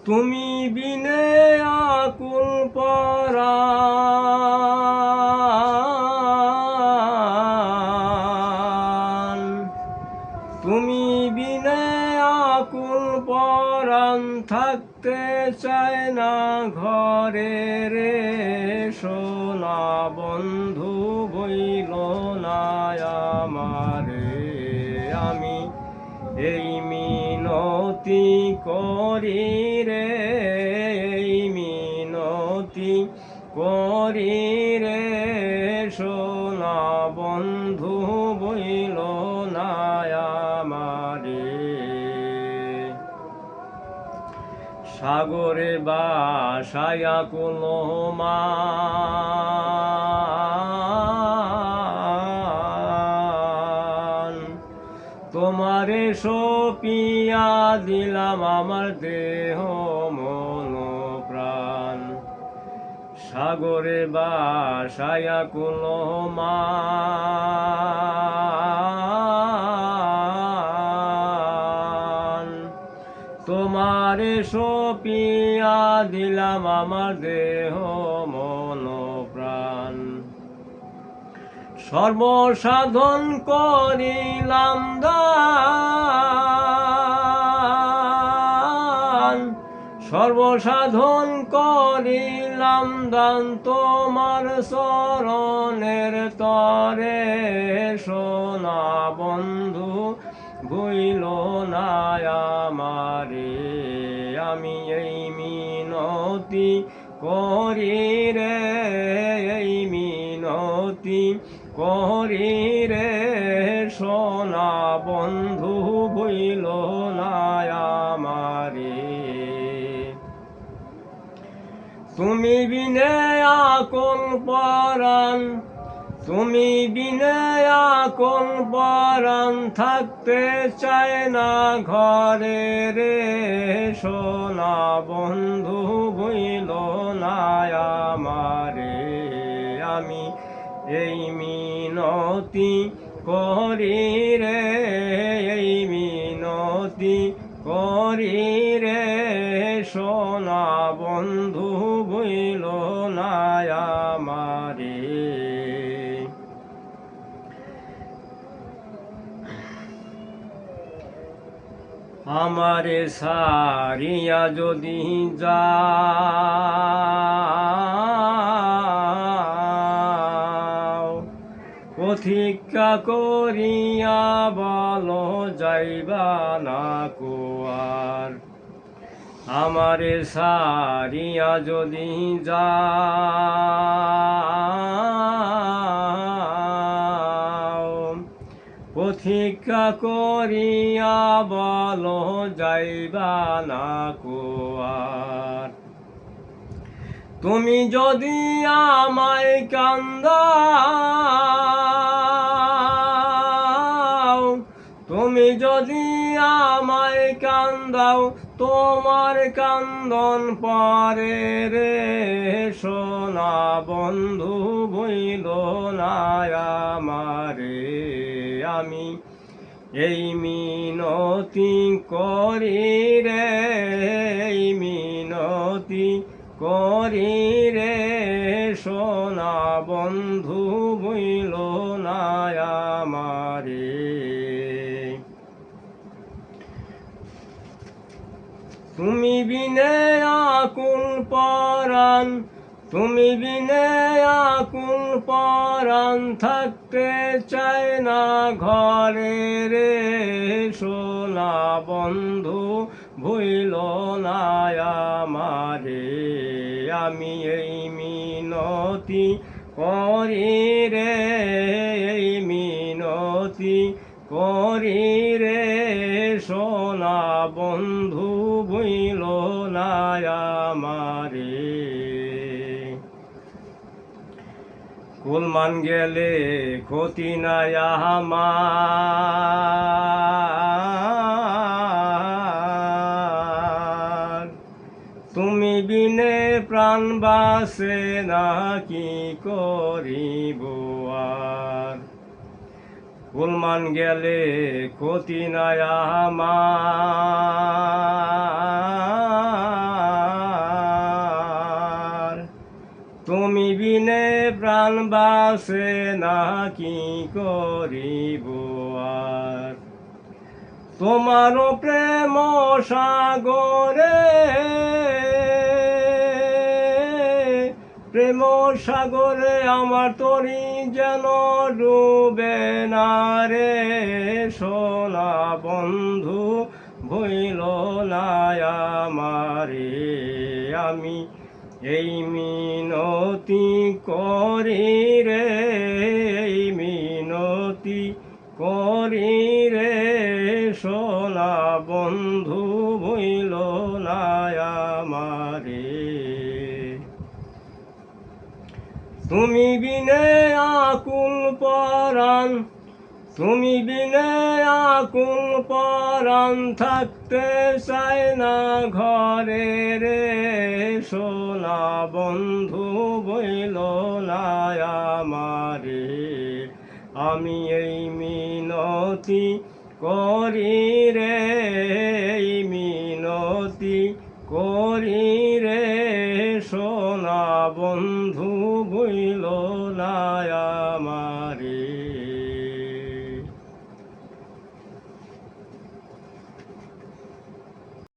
তুমি বিনে আকুল পরাণ, তুমি বিনে আকুল পরাণ, থাকতে চায় না ঘরে রে সোনা বন্ধু বইল না আমারে। আমি এই মিনতি করি রে, এই মিনতি করি রে সোনা বন্ধু বইল না আমারে। সাগরে বাসায় আকুল মান, তোমারে সপিয়া দিলাম আমার দেহ মন প্রাণ। সাগরে বাসায় আকুল মান, তোমারে সপিয়া দিলাম আমার দেহ মন প্রাণ। সর্বসাধন করিলাম দান, সর্বসাধন করিলাম দান, তোমার চরণের তরে সোনা বন্ধু বইল না আমারে। আমি এই মিনতি করি রে, এই মিনতি করি রে সোনা বন্ধু বইল না আমারে। তুমি বিনে আকুল পরাণ, তুমি বিনে আকুল পরাণ, থাকতে চায় না ঘরে রে সোনা বন্ধু বইল না আমারে। আমি এই মিনতি করি রে, এই মিনতি করি রে সোনা বন্ধু বইল না আমারে। আমারে সারিয়া যদি যাও, প্রতীক্ষা করিয়া বলো যাইবা না কুয়ার। আমারে সারিয়া যদি যাও, প্রতীক্ষা করিয়া বলো যাইবা না কুয়ার। তুমি যদি আমায় কান্দাও, তুমি যদি আমায় কান্দাও, তোমার কান্দন পরে রে সোনা বন্ধু বইল না আমারে। আমি এই মিনতি করি রে, এই মিনতি করি রে সোনা বন্ধু বইল না আমারে। তুমি বিনে আকুল পরাণ, তুমি বিনে আকুল পরাণ, থাকতে চায় না ঘরে রে সোনা বন্ধু ভুইল না আমারে। আমি এই মিনতি করি রে, এই মিনতি করি রে সোনা বন্ধু ভুইল না আমারে। কুলমান গেলে ক্ষতি নাই আমার, তুমি বিনে প্রাণ বাসে না কি করিব আর। কুলমান গেলে ক্ষতি নাই আমার। তুমি বিনে প্রাণ বাসে না, কি করিব আর। তোমার প্রেম সাগরে, প্রেম সাগরে আমার তরি যেন ডুবে না রে। সোনা বন্ধু ভইল না আমারে, আমি এই মিনতি করি রে, এই মিনতি করি রে। সোনা বন্ধু ভইল না আমারে। তুমি বিনে আকুল পরাণ, তুমি বিনে আকুল পরাণ থাকতে চায় না ঘরে রে। সোনা বন্ধু বইল না আমারে, আমি এই মিনতি করি রে, এই মিনতি করি রে। সোনা বন্ধু বইল না আমারে।